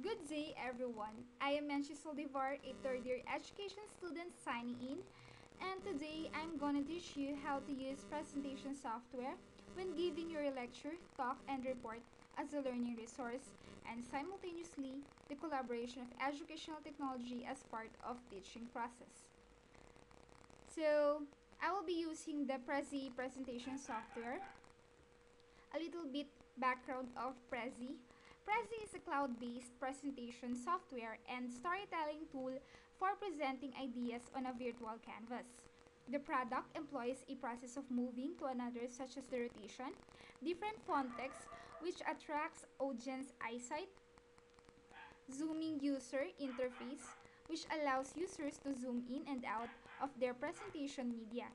Good day, everyone. I am Menchi Soldivar, a third year education student signing in, and today I'm gonna teach you how to use presentation software when giving your lecture, talk, and report as a learning resource, and simultaneously the collaboration of educational technology as part of teaching process. So, I will be using the Prezi presentation software. A little bit background of Prezi. Prezi is a cloud-based presentation software and storytelling tool for presenting ideas on a virtual canvas. The product employs a process of moving to another, such as the rotation, different font text, which attracts audience eyesight, zooming user interface, which allows users to zoom in and out of their presentation media.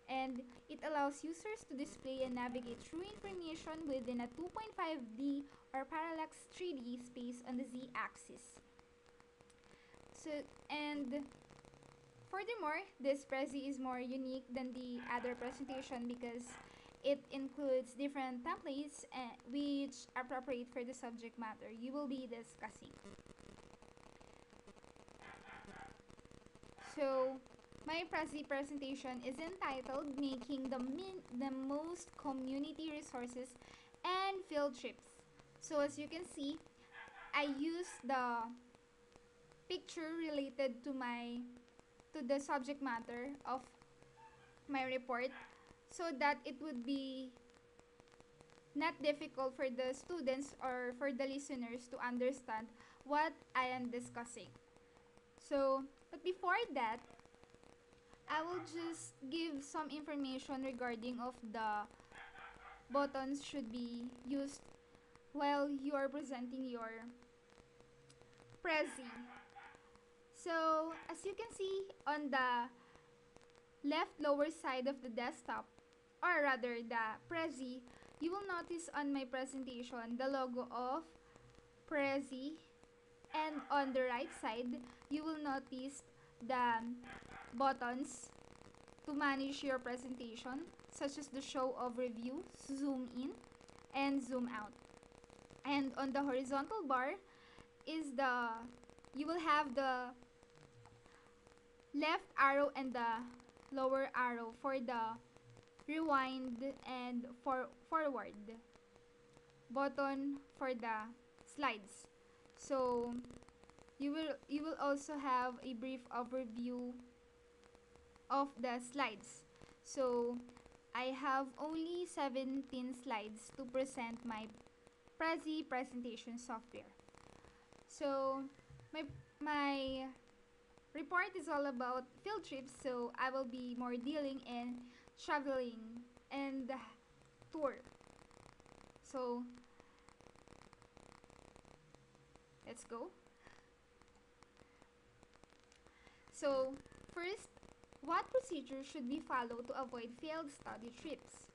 And it allows users to display and navigate through information within a 2.5D or parallax 3D space on the z-axis. And furthermore, this Prezi is more unique than the other presentation because it includes different templates which are appropriate for the subject matter you will be discussing. So, my Prezi presentation is entitled Making the Most Community Resources and Field Trips. So, as you can see, I use the picture related to the subject matter of my report so that it would be not difficult for the students or for the listeners to understand what I am discussing. So, but before that, I will just give some information regarding of the buttons should be used while you are presenting your Prezi. So, as you can see on the left lower side of the desktop, or rather the Prezi, you will notice on my presentation the logo of Prezi, and on the right side, you will notice the buttons to manage your presentation, such as the show overview, zoom in, and zoom out. And on the horizontal bar is you will have the left arrow and the lower arrow for the rewind and forward button for the slides. So you will also have a brief overview of the slides. So I have only 17 slides to present my Prezi presentation software. So my report is all about field trips, so I will be more dealing in traveling and the tour. So let's go. So first, what procedure should we follow to avoid failed study trips?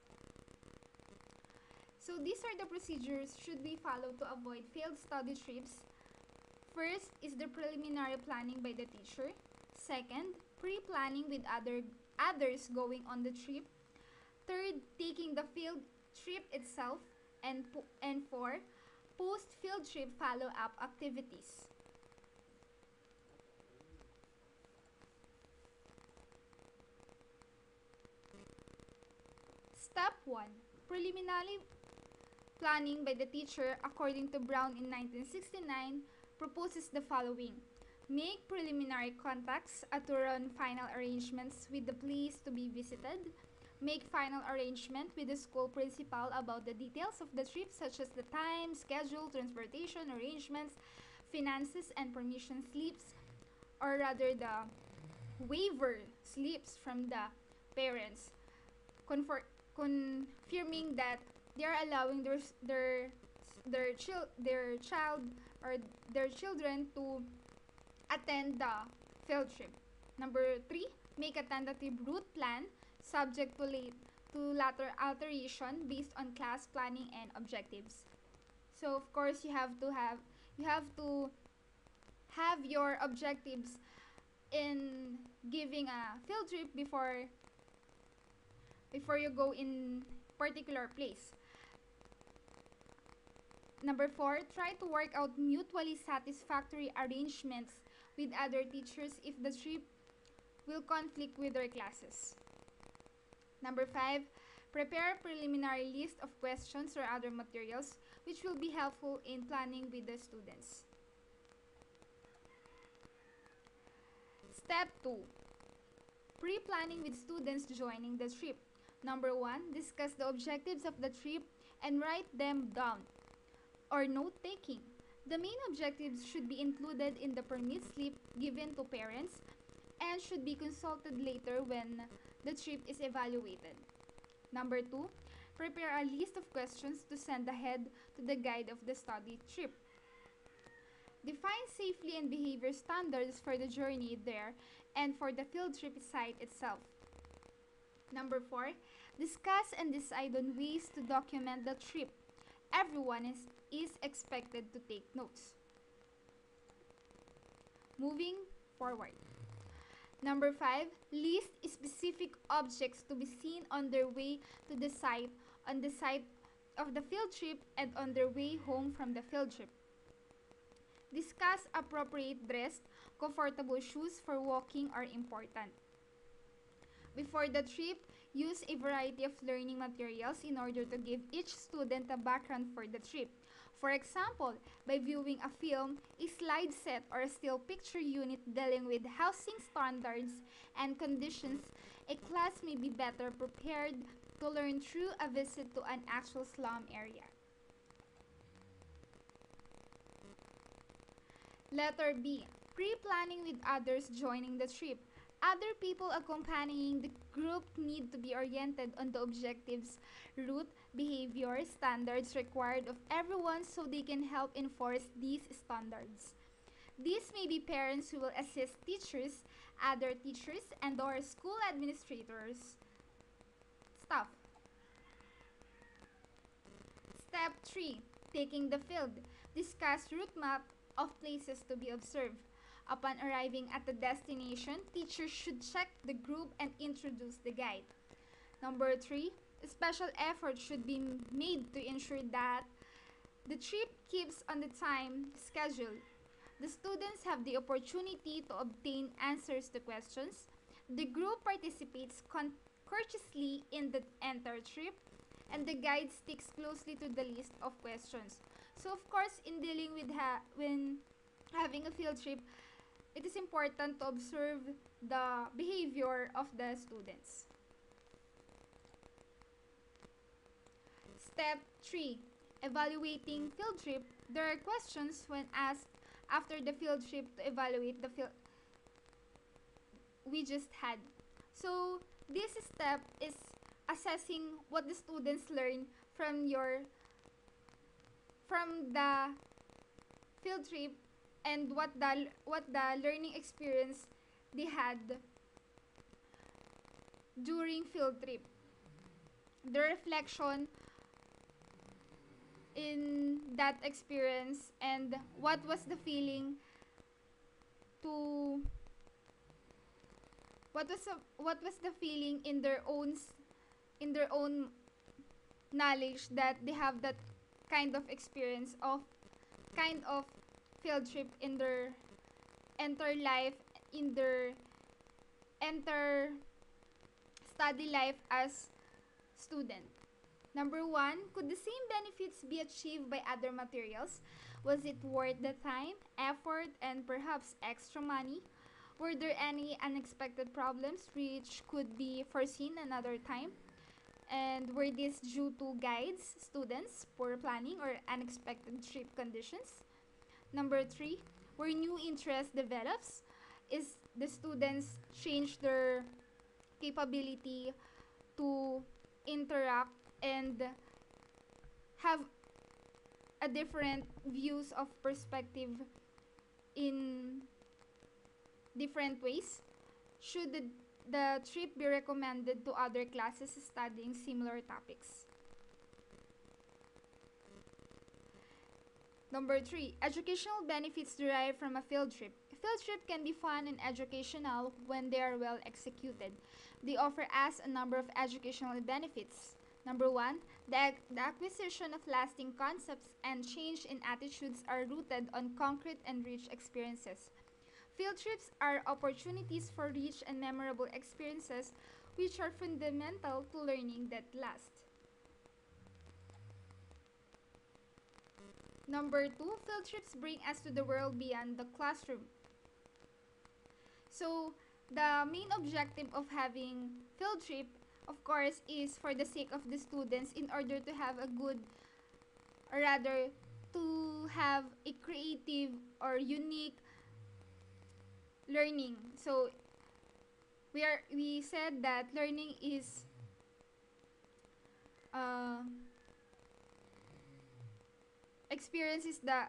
So these are the procedures should we follow to avoid failed study trips. First is the preliminary planning by the teacher. Second, pre-planning with others going on the trip. Third, taking the field trip itself. And four, post-field trip follow-up activities. Step 1. Preliminary planning by the teacher according to Brown in 1969 proposes the following. Make preliminary contacts to run final arrangements with the place to be visited. Make final arrangement with the school principal about the details of the trip such as the time, schedule, transportation arrangements, finances, and permission slips, or rather the waiver slips from the parents, confirming that they are allowing their child or their children to attend the field trip. Number 3, make a tentative route plan subject to later alteration based on class planning and objectives. So of course you have to have your objectives in giving a field trip before you go in particular place. Number four, try to work out mutually satisfactory arrangements with other teachers if the trip will conflict with their classes. Number five, prepare a preliminary list of questions or other materials which will be helpful in planning with the students. Step 2. Pre-planning with students joining the trip. Number 1. Discuss the objectives of the trip and write them down, or note-taking. The main objectives should be included in the permit slip given to parents and should be consulted later when the trip is evaluated. Number 2. Prepare a list of questions to send ahead to the guide of the study trip. Define safety and behavior standards for the journey there and for the field trip site itself. Number 4. Discuss and decide on ways to document the trip. Everyone is expected to take notes. Moving forward. Number 5. List specific objects to be seen on their way to the site, on the site of the field trip, and on their way home from the field trip. Discuss appropriate dress. Comfortable shoes for walking are important. Before the trip, use a variety of learning materials in order to give each student a background for the trip. For example, by viewing a film, a slide set, or a still picture unit dealing with housing standards and conditions, a class may be better prepared to learn through a visit to an actual slum area. Letter B. Pre-planning with others joining the trip. Other people accompanying the group need to be oriented on the objectives, route, behavior, standards required of everyone so they can help enforce these standards. These may be parents who will assist teachers, other teachers, and/or school administrators, staff. Step 3. Taking the field. Discuss route map of places to be observed. Upon arriving at the destination, teachers should check the group and introduce the guide. Number 3, special effort should be made to ensure that the trip keeps on the time schedule. The students have the opportunity to obtain answers to questions. The group participates courteously in the entire trip, and the guide sticks closely to the list of questions. So of course, in dealing with when having a field trip, it is important to observe the behavior of the students. Step 3. Evaluating field trip. There are questions when asked after the field trip to evaluate the field we just had. So, this step is assessing what the students learn from the field trip and what the learning experience they had during field trip. The reflection in that experience and what was the feeling to what was the feeling in their own knowledge that they have that kind of experience of kind of field trip in their entire life, in their entire study life as student. Number 1, could the same benefits be achieved by other materials? Was it worth the time, effort, and perhaps extra money? Were there any unexpected problems which could be foreseen another time? And were these due to guides, students, poor planning, or unexpected trip conditions? Number 3, were new interests develops? Is the students change their capability to interact and have a different views of perspective in different ways? Should the trip be recommended to other classes studying similar topics? Number 3, educational benefits derived from a field trip. A field trip can be fun and educational when they are well executed. They offer us a number of educational benefits. Number one, the acquisition of lasting concepts and change in attitudes are rooted on concrete and rich experiences. Field trips are opportunities for rich and memorable experiences which are fundamental to learning that lasts. Number two, field trips bring us to the world beyond the classroom. So, the main objective of having field trip, of course, is for the sake of the students in order to have a good, or rather, to have a creative or unique learning. So, we said that learning is uh, experience is the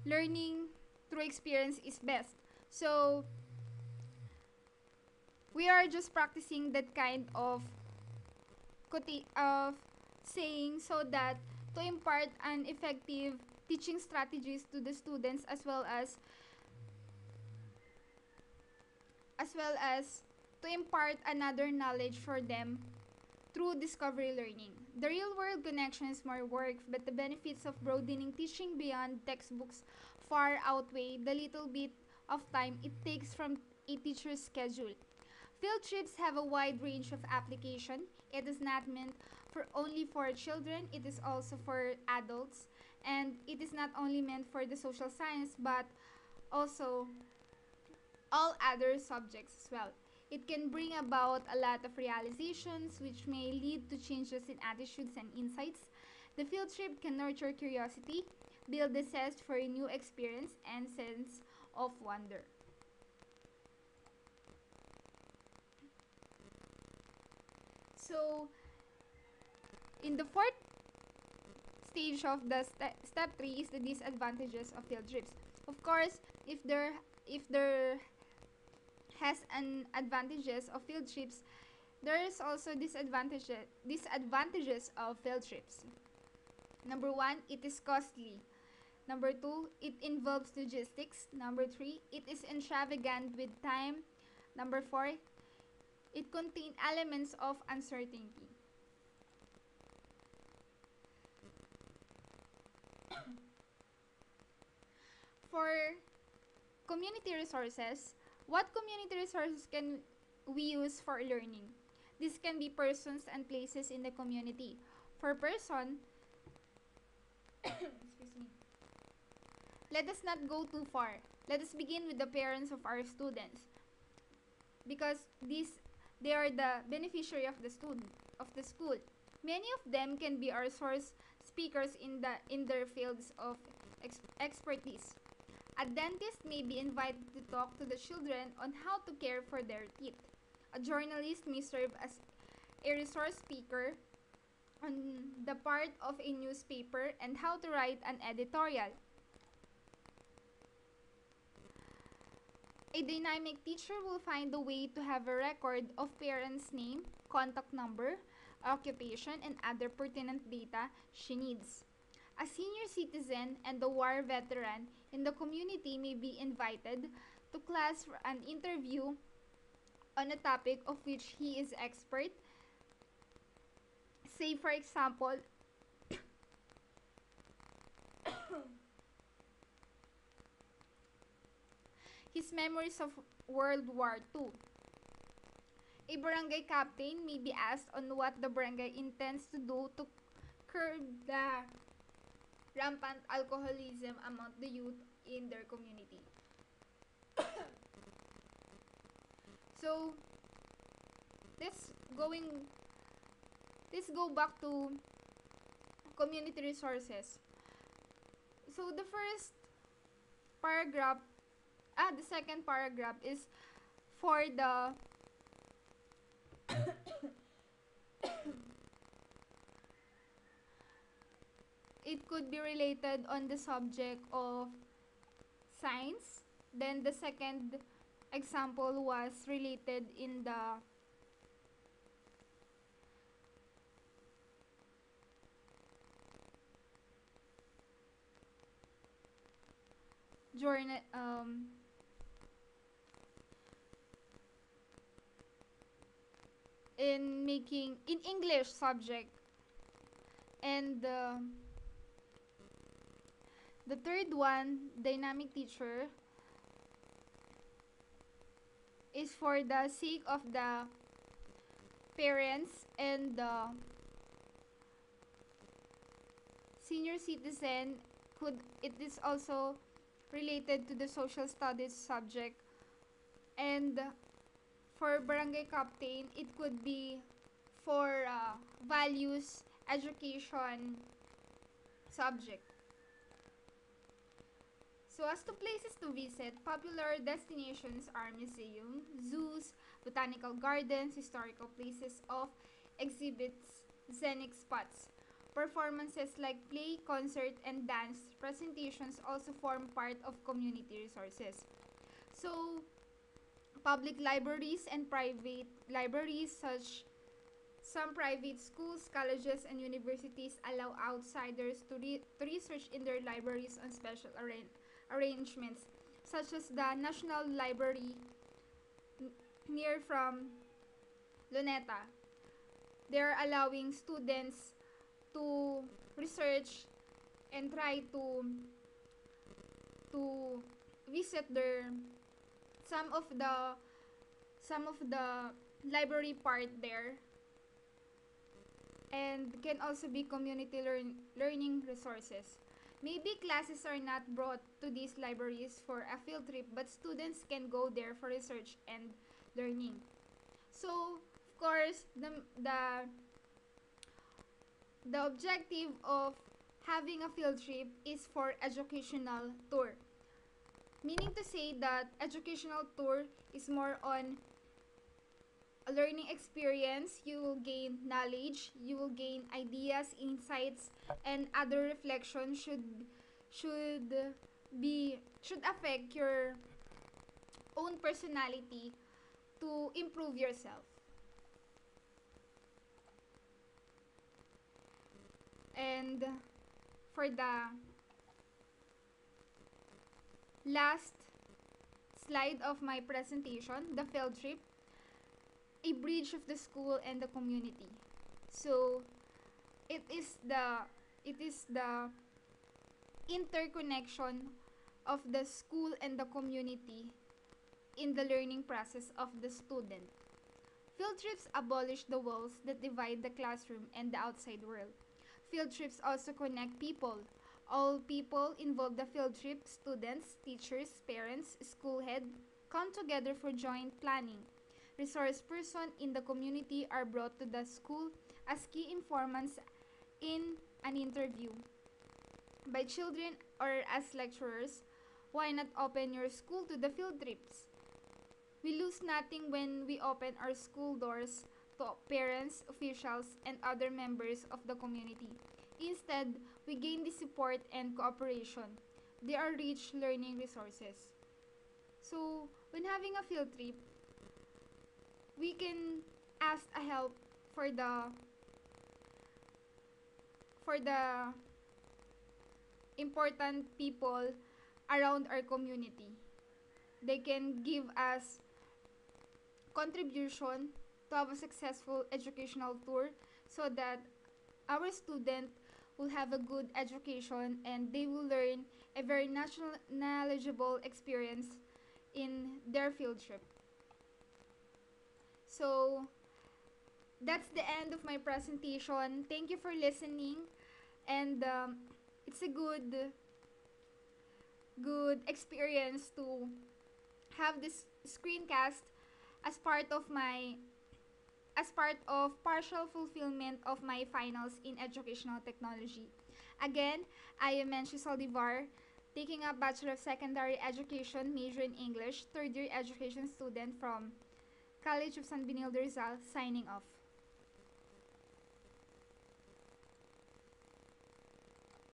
learning through experience is best. So we are just practicing that kind of of saying so that to impart an effective teaching strategies to the students as well as to impart another knowledge for them through discovery learning. The real world connection is more work, but the benefits of broadening teaching beyond textbooks far outweigh the little bit of time it takes from a teacher's schedule. Field trips have a wide range of application. It is not meant for only for children, it is also for adults, and it is not only meant for the social science but also all other subjects as well. It can bring about a lot of realizations which may lead to changes in attitudes and insights. The field trip can nurture curiosity, build the zest for a new experience, and sense of wonder. So, in the fourth stage of the step 3 is the disadvantages of field trips. Of course, if there has an advantages of field trips, there is also disadvantages of field trips. Number one, it is costly. Number two, it involves logistics. Number three, it is extravagant with time. Number four, it contains elements of uncertainty. For community resources, what community resources can we use for learning? This can be persons and places in the community. For person, excuse me, let us not go too far. Let us begin with the parents of our students because they are the beneficiary of the school. Many of them can be our source speakers in their fields of expertise. A dentist may be invited to talk to the children on how to care for their teeth. A journalist may serve as a resource speaker on the part of a newspaper and how to write an editorial. A dynamic teacher will find a way to have a record of parents' name, contact number, occupation, and other pertinent data she needs. A senior citizen and a war veteran in the community may be invited to class for an interview on a topic of which he is expert. Say for example, his memories of World War II. A barangay captain may be asked on what the barangay intends to do to curb the rampant alcoholism among the youth in their community. So, let's going let's go back to community resources. So the first paragraph, the second paragraph is for the it could be related on the subject of science. Then the second example was related in the journal in making in English subject. And the third one, dynamic teacher, is for the sake of the parents and the senior citizen. Could it is also related to the social studies subject. And for barangay captain, it could be for values education subject. So as to places to visit, popular destinations are museum, zoos, botanical gardens, historical places of exhibits, scenic spots. Performances like play, concert, and dance presentations also form part of community resources. So, public libraries and private libraries, such some private schools, colleges, and universities allow outsiders to research in their libraries on special arrangements, such as the National Library near from Luneta. They're allowing students to research and try to visit their some of the some of the library part there, and can also be community learning resources. Maybe classes are not brought to these libraries for a field trip, but students can go there for research and learning. So, of course, the objective of having a field trip is for educational tour. Meaning to say that educational tour is more on a learning experience. You will gain knowledge, you will gain ideas, insights, and other reflections should should affect your own personality to improve yourself. And for the last slide of my presentation, the field trip, a bridge of the school and the community. So it is the interconnection of the school and the community in the learning process of the student. Field trips abolish the walls that divide the classroom and the outside world. Field trips also connect people. All people involved the field trip, students, teachers, parents, school head, come together for joint planning. Resource persons in the community are brought to the school as key informants in an interview by children or as lecturers. Why not open your school to the field trips? We lose nothing when we open our school doors to parents, officials, and other members of the community. Instead, we gain the support and cooperation. They are rich learning resources. So, when having a field trip, we can ask a help for the important people around our community. They can give us contribution to have a successful educational tour, so that our student will have a good education and they will learn a very knowledgeable experience in their field trip. So that's the end of my presentation. Thank you for listening, and it's a good experience to have this screencast as part of partial fulfillment of my finals in educational technology. Again, I am Menchi Saldivar, taking up Bachelor of Secondary Education, major in English, third year education student from College of San Benilde Rizal, signing off.